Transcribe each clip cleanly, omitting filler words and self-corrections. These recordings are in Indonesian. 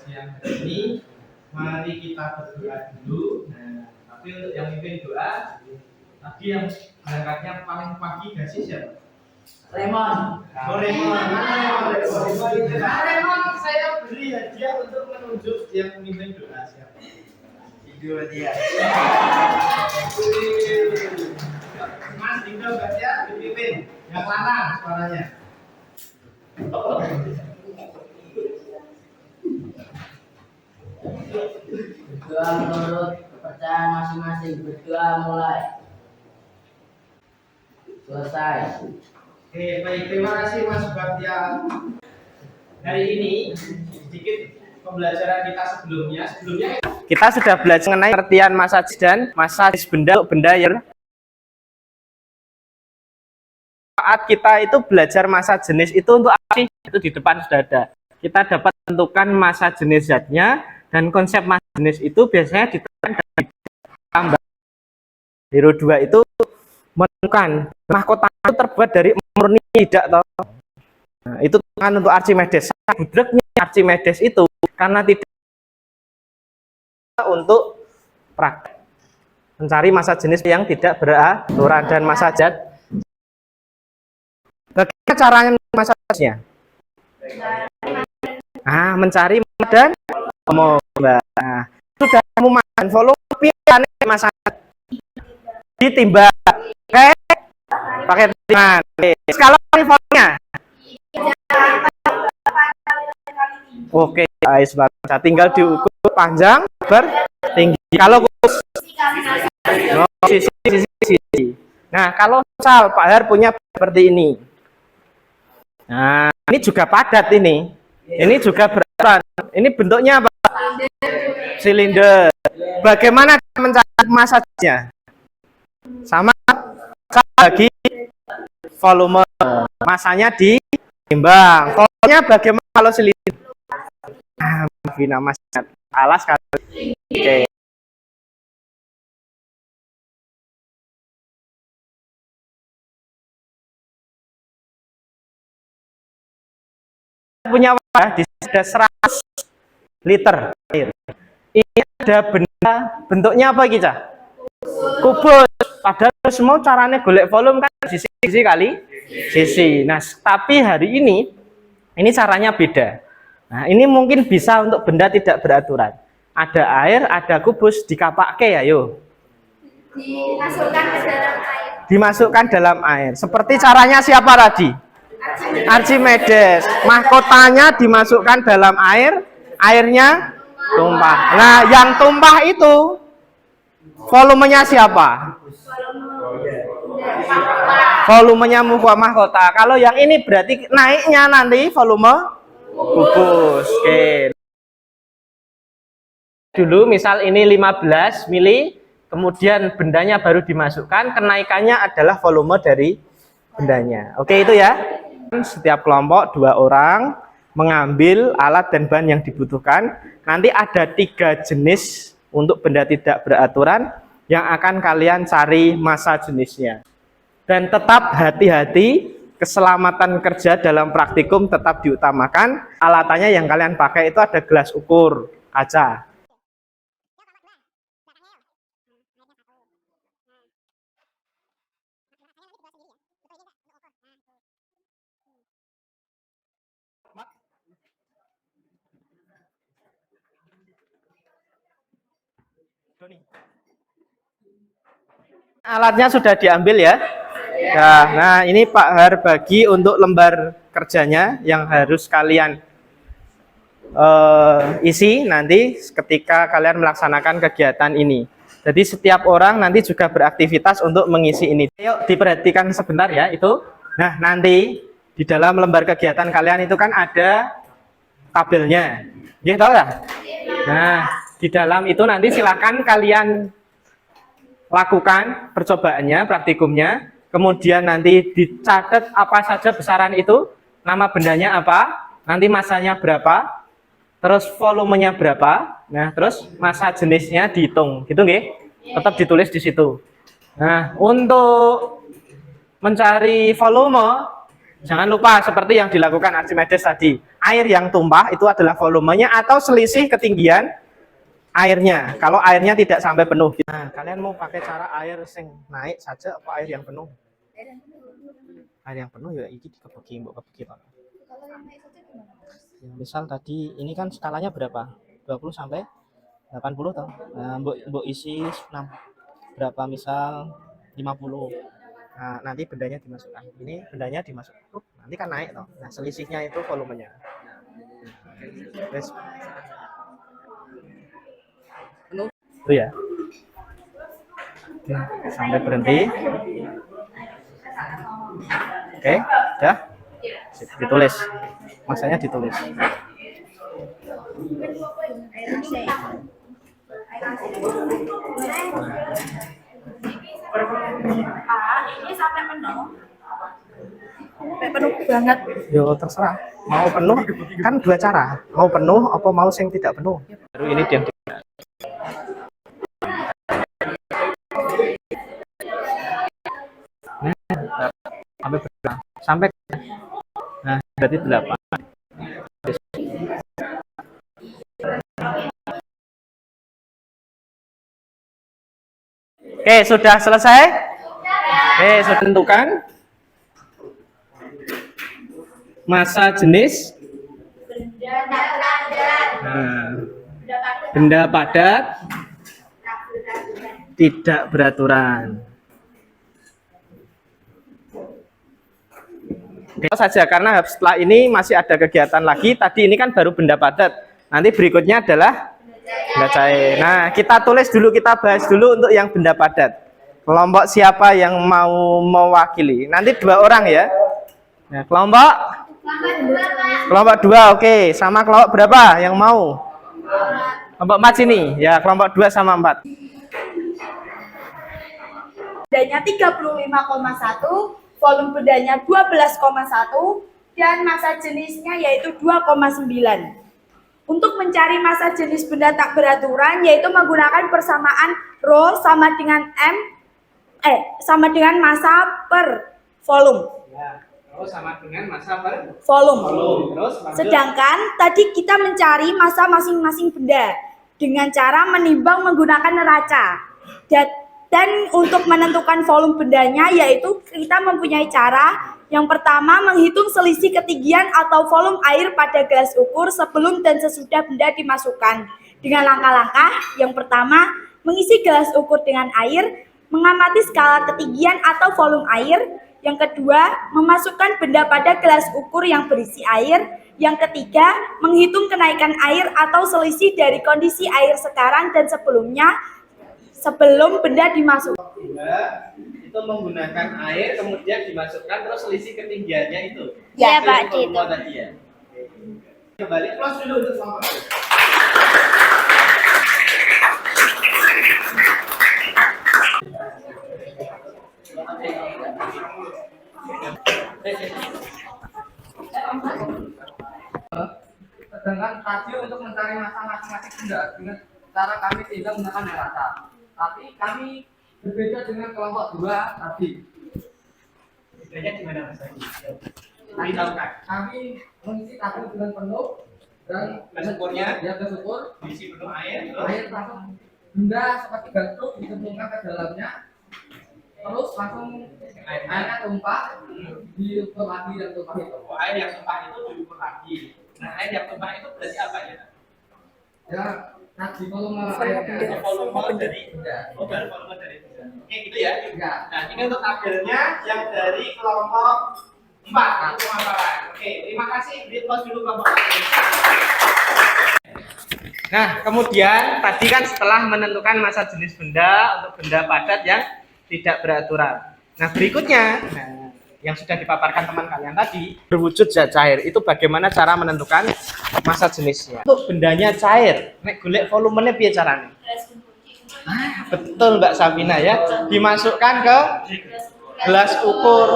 siang hari ini. Mari kita berdoa dulu. Nah, tapi untuk yang mimpin doa, tadi yang berangkatnya paling pagi gak sih siapa? Remon. Oh, Remon. Mana Remon? Remon, saya beri hadiah untuk menunjuk yang mimpin doa siapa? Video dia. Mas Dindo baca dipimpin. Yang larang suaranya. Berdoa menurut kepercayaan masing-masing. Berdoa mulai. Selesai. Oke, baik, terima kasih Mas Baptian. Hari ini sedikit pembelajaran kita sebelumnya kita sudah belajar mengenai pengertian masaj dan masaj benda yang saat kita itu belajar masa jenis itu untuk apa sih? Itu di depan sudah ada. Kita dapat tentukan masa jenis zatnya dan konsep masa jenis itu biasanya ditentukan dari tambah. Hero 2 itu menentukan mahkota itu terbuat dari murni tidak toh. Nah, itu kan untuk Archimedes. Budreknya Archimedes itu karena tidak untuk praktek mencari masa jenis yang tidak beraturan dan masa zat. Bagaimana caranya masajnya? Mencari dan memobah. Nah, sudah kamu makan volume pian masaj ditimbang pakai tangan. Skala volumenya. Oke, guys, tinggal diukur panjang bertinggi. Kalau sisi. Nah, kalau misal Pak Har punya seperti ini. Nah, ini juga padat ini. Ini juga berat. Ini bentuknya apa? Silinder. Bagaimana mencari masanya? Sama bagi volume. Masanya ditimbang. Volumenya bagaimana kalau silinder? Bina masnya alas kali. Oke. Punya wadah di ada 100 liter air. Ini ada benda bentuknya apa kita? Kubus. Padahal semua caranya golek volume kan sisi kali sisi. Nah, tapi hari ini caranya beda. Nah, ini mungkin bisa untuk benda tidak beraturan. Ada air, ada kubus, dikapakke ya, yo. Dimasukkan ke dalam air. Dimasukkan dalam air. Seperti caranya siapa tadi? Archimedes. Mahkotanya dimasukkan dalam air, airnya tumpah. Nah, yang tumpah itu volumenya siapa? Volumenya mahkota. Kalau yang ini berarti naiknya nanti volume kubus. Oke. Dulu misal ini 15 mili, kemudian bendanya baru dimasukkan, kenaikannya adalah volume dari bendanya. Oke, itu ya. Setiap kelompok 2 orang mengambil alat dan bahan yang dibutuhkan. Nanti ada 3 jenis untuk benda tidak beraturan yang akan kalian cari masa jenisnya. Dan tetap hati-hati, keselamatan kerja dalam praktikum tetap diutamakan. Alatannya yang kalian pakai itu ada gelas ukur kaca. Alatnya sudah diambil ya. Nah, ini Pak Har bagi untuk lembar kerjanya yang harus kalian isi nanti ketika kalian melaksanakan kegiatan ini. Jadi setiap orang nanti juga beraktivitas untuk mengisi ini. Yuk diperhatikan sebentar ya itu. Nah, nanti di dalam lembar kegiatan kalian itu kan ada tabelnya. Ya, tahu ya? Nah, di dalam itu nanti silakan kalian lakukan percobaannya, praktikumnya, kemudian nanti dicatat apa saja besaran itu, nama bendanya apa, nanti masanya berapa, terus volumenya berapa, nah terus masa jenisnya dihitung, gitu nggih? Tetap ditulis di situ. Nah, untuk mencari volume Jangan lupa seperti yang dilakukan Archimedes tadi. Air yang tumpah itu adalah volumenya atau selisih ketinggian airnya. Kalau airnya tidak sampai penuh. Nah, kalian mau pakai cara air sing naik saja apa air yang penuh? Air yang penuh ya ini dikebeki, mbok kebeki Pak. Kalau yang naik saja gimana? Ya, misal tadi ini kan skalanya berapa? 20 sampai 80 toh. Nah, mbok isi 6 berapa misal 50. Nah, nanti bendanya dimasukkan. Ini bendanya dimasukkan. Nanti kan naik toh. Nah, selisihnya itu volumenya. Terus itu ya. Oke, sampai berhenti. Oke, ya. Ditulis. Masanya ditulis. Ini sampai penuh. Sampai penuh banget. Yo terserah. Mau penuh kan dua cara. Mau penuh apa mau sing tidak penuh. Baru ini dia. Sampai berapa? Sampai nah berarti 8. Oke, sudah selesai? Oke, sudah tentukan massa jenis benda padat tidak beraturan. Oke, saja karena setelah ini masih ada kegiatan lagi. Tadi ini kan baru benda padat. Nanti berikutnya adalah benda cair. Nah, kita tulis dulu, kita bahas dulu untuk yang benda padat. Kelompok siapa yang mau mewakili? Nanti 2 orang ya. Nah, kelompok 2, oke. Sama kelompok berapa yang mau? Kelompok 4 sini. Ya, kelompok 2 sama 4. Bendanya 35,1, volume bendanya 12,1, dan massa jenisnya yaitu 2,9. Untuk mencari massa jenis benda tak beraturan yaitu menggunakan persamaan rho sama dengan sama dengan massa per volume. Ya, terus sama dengan massa per Volume. Terus lanjut. Sedangkan tadi kita mencari massa masing-masing benda dengan cara menimbang menggunakan neraca. Dan untuk menentukan volume bendanya yaitu kita mempunyai cara. Yang pertama, menghitung selisih ketinggian atau volume air pada gelas ukur sebelum dan sesudah benda dimasukkan. Dengan langkah-langkah, yang pertama, mengisi gelas ukur dengan air, mengamati skala ketinggian atau volume air. Yang kedua, memasukkan benda pada gelas ukur yang berisi air. Yang ketiga, menghitung kenaikan air atau selisih dari kondisi air sekarang dan sebelumnya sebelum benda dimasukkan. Itu menggunakan air kemudian dimasukkan terus selisih ketinggiannya itu. Ya, Itu Pak, volume itu. tadi ya. Kembali close dulu untuk sama. Sedangkan tadi untuk mencari massa masing-masing benda dengan cara kami tidak menggunakan neraca. Tapi kami berbeda dengan kelompok 2 tadi. Bedanya di mana Mas? Kami mengisi tabung dengan penuh dan Gelas ukurnya ya gelas ukur diisi penuh air terus air langsung benda seperti gandruk dicemplungkan ke dalamnya, terus langsung airnya tumpah, diukur lagi dan tumpah itu. air yang tumpah itu diukur lagi. Nah, air yang tumpah itu berarti apa ya? Ya tadi volume airnya. Volume dari benda. Oh, baru volume dari benda. Oke, gitu ya. Ya. Nah, ini untuk tabelnya yang dari kelompok 4 itu pemaparan. Oke, terima kasih. Di close dulu kelompok 4. Nah, kemudian tadi kan setelah menentukan massa jenis benda untuk benda padat yang tidak beraturan. Nah, berikutnya, yang sudah dipaparkan teman kalian tadi, berwujud zat cair. Itu bagaimana cara menentukan massa jenisnya. Untuk bendanya cair, nek golek volumenya piye caranya? Betul Mbak Safina ya. Dimasukkan ke gelas ukur.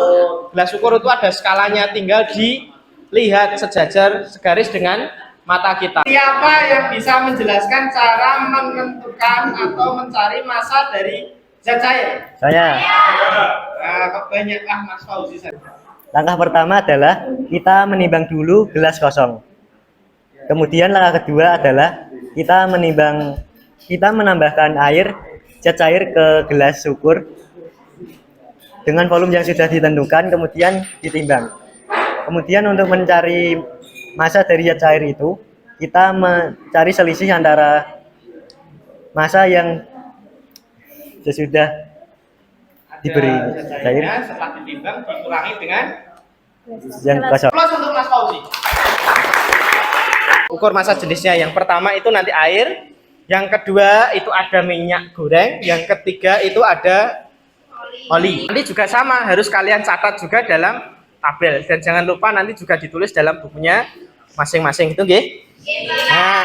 Gelas ukur itu ada skalanya, tinggal dilihat sejajar segaris dengan mata kita. Siapa yang bisa menjelaskan cara menentukan atau mencari massa dari zat cair? Saya. Kebanyakan Mas Fauzi saja. Langkah pertama adalah kita menimbang dulu gelas kosong. Kemudian langkah kedua adalah kita menambahkan zat cair ke gelas syukur dengan volume yang sudah ditentukan, kemudian ditimbang. Kemudian untuk mencari massa dari zat cair itu, kita mencari selisih antara massa yang sesudah diberi cair setelah ditimbang dikurangi dengan yang kosong. plus untuk Mas Fauzi. Ukur massa jenisnya, yang pertama itu nanti air, yang kedua itu ada minyak goreng, yang ketiga itu ada oli. Nanti juga sama, harus kalian catat juga dalam tabel, dan jangan lupa nanti juga ditulis dalam bukunya masing-masing itu, nggih. Nah,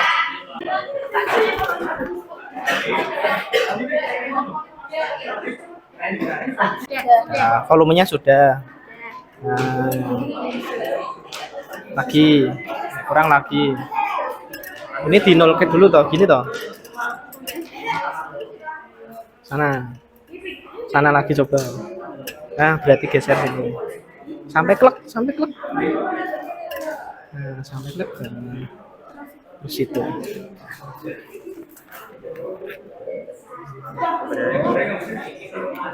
nah, volumenya sudah. Nah, lagi kurang lagi. Ini di nol dulu toh, gini toh. Sana lagi coba. Nah, berarti geser sini. Sampai klek. Nah, sampai klek. Di situ.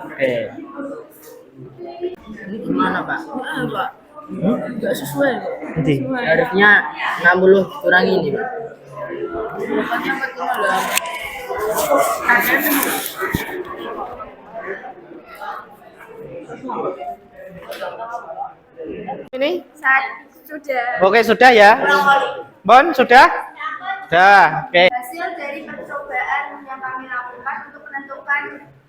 Oke. Ini gimana Pak? Pak. Nggak sesuai. Nanti. Harusnya 60 kurang ini Pak. Ini? Sudah. Oke, sudah ya. Bon, sudah? Sudah. Oke. Hasil dari percobaan yang kami lakukan untuk menentukan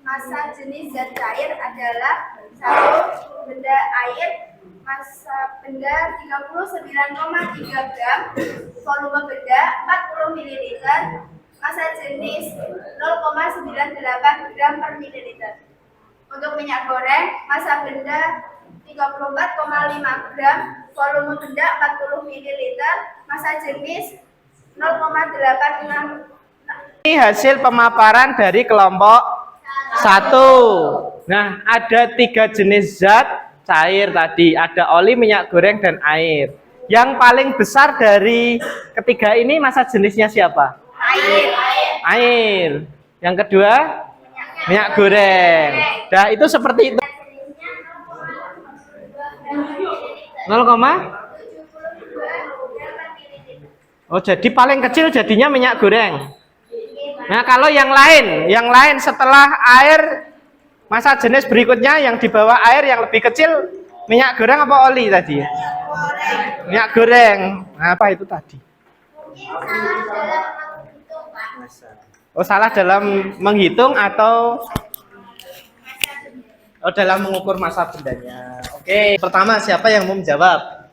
massa jenis zat cair adalah 1. Benda air, massa benda 39,3 gram, volume benda 40 ml, massa jenis 0,98 gram per mililiter. Untuk minyak goreng, massa benda 34,5 gram, volume benda 40 ml, massa jenis 0,86. Ini hasil pemaparan dari kelompok 1. Nah, ada 3 jenis zat cair tadi. Ada oli, minyak goreng, dan air. Yang paling besar dari ketiga ini massa jenisnya siapa? Air. Yang kedua? Minyak goreng. Nah, itu seperti itu. 0, oh, jadi paling kecil jadinya minyak goreng. Nah, kalau yang lain setelah air, massa jenis berikutnya yang di bawah air yang lebih kecil, minyak goreng apa oli tadi? Minyak goreng. Nah, apa itu tadi? Oh, salah dalam menghitung atau dalam mengukur massa bendanya. Oke, pertama siapa yang mau menjawab?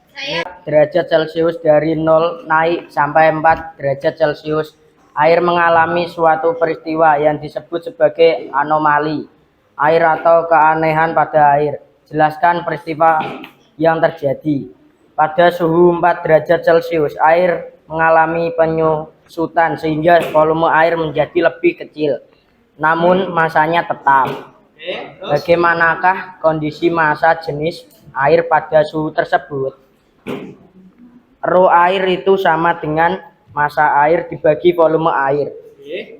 Derajat Celcius dari 0 naik sampai 4 derajat Celcius. Air mengalami suatu peristiwa yang disebut sebagai anomali air atau keanehan pada air. Jelaskan peristiwa yang terjadi. Pada suhu 4 derajat Celcius, air mengalami penyusutan sehingga volume air menjadi lebih kecil. Namun masanya tetap. Bagaimanakah kondisi massa jenis air pada suhu tersebut? Rho air itu sama dengan massa air dibagi volume air.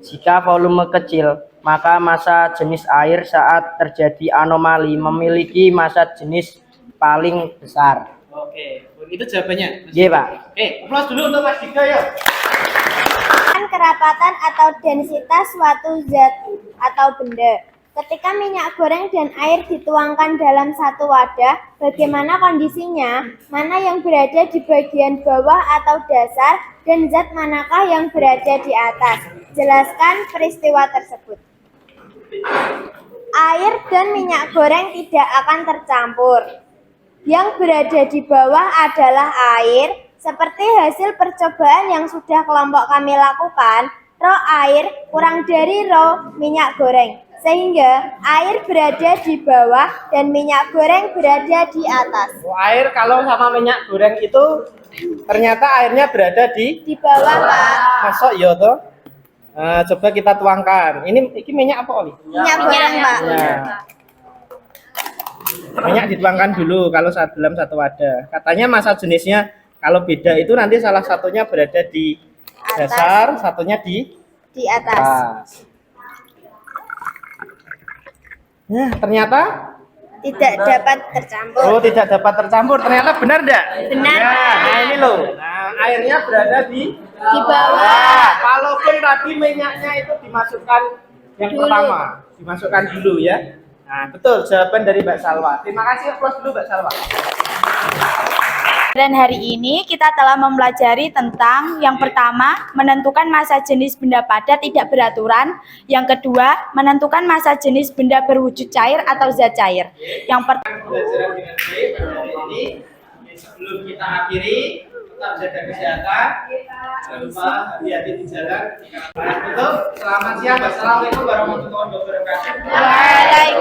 Jika volume kecil, maka massa jenis air saat terjadi anomali memiliki massa jenis paling besar. Oke, itu jawabannya. Iya, Pak. Oke, aplaus dulu untuk Mas Dika ya. Kerapatan atau densitas suatu zat atau benda. Ketika minyak goreng dan air dituangkan dalam satu wadah, bagaimana kondisinya? Mana yang berada di bagian bawah atau dasar, dan zat manakah yang berada di atas? Jelaskan peristiwa tersebut. Air dan minyak goreng tidak akan tercampur. Yang berada di bawah adalah air. Seperti hasil percobaan yang sudah kelompok kami lakukan, rho air kurang dari rho minyak goreng. Sehingga air berada di bawah dan minyak goreng berada di atas. Air kalau sama minyak goreng itu ternyata airnya berada di bawah, Pak. Masuk ya toh. Coba kita tuangkan. Ini minyak apa oli? Minyak goreng, Pak. Ya. Minyak dituangkan dulu kalau dalam satu wadah. Katanya massa jenisnya kalau beda itu nanti salah satunya berada di dasar, satunya di Di atas. atas. Nah, ternyata Tidak dapat tercampur. oh tidak dapat tercampur. Ternyata benar enggak? Benar. Nah, ini loh. Nah, airnya berada di bawah. Nah, walaupun tadi minyaknya itu dimasukkan yang Dulu. pertama, dimasukkan dulu ya. Nah, betul jawaban dari Mbak Salwa. Terima kasih, applause dulu Mbak Salwa. Dan hari ini kita telah mempelajari tentang yang pertama, menentukan massa jenis benda padat tidak beraturan. Yang kedua, menentukan massa jenis benda berwujud cair atau zat cair. Yang pertama, Pelajaran dengan baik pada hari ini. Sebelum kita akhiri, tetap jaga kesehatan. Jangan lupa hati-hati di jalan. Tutup. Selamat siang. Wassalamualaikum warahmatullahi wabarakatuh. Waalaikumsalam.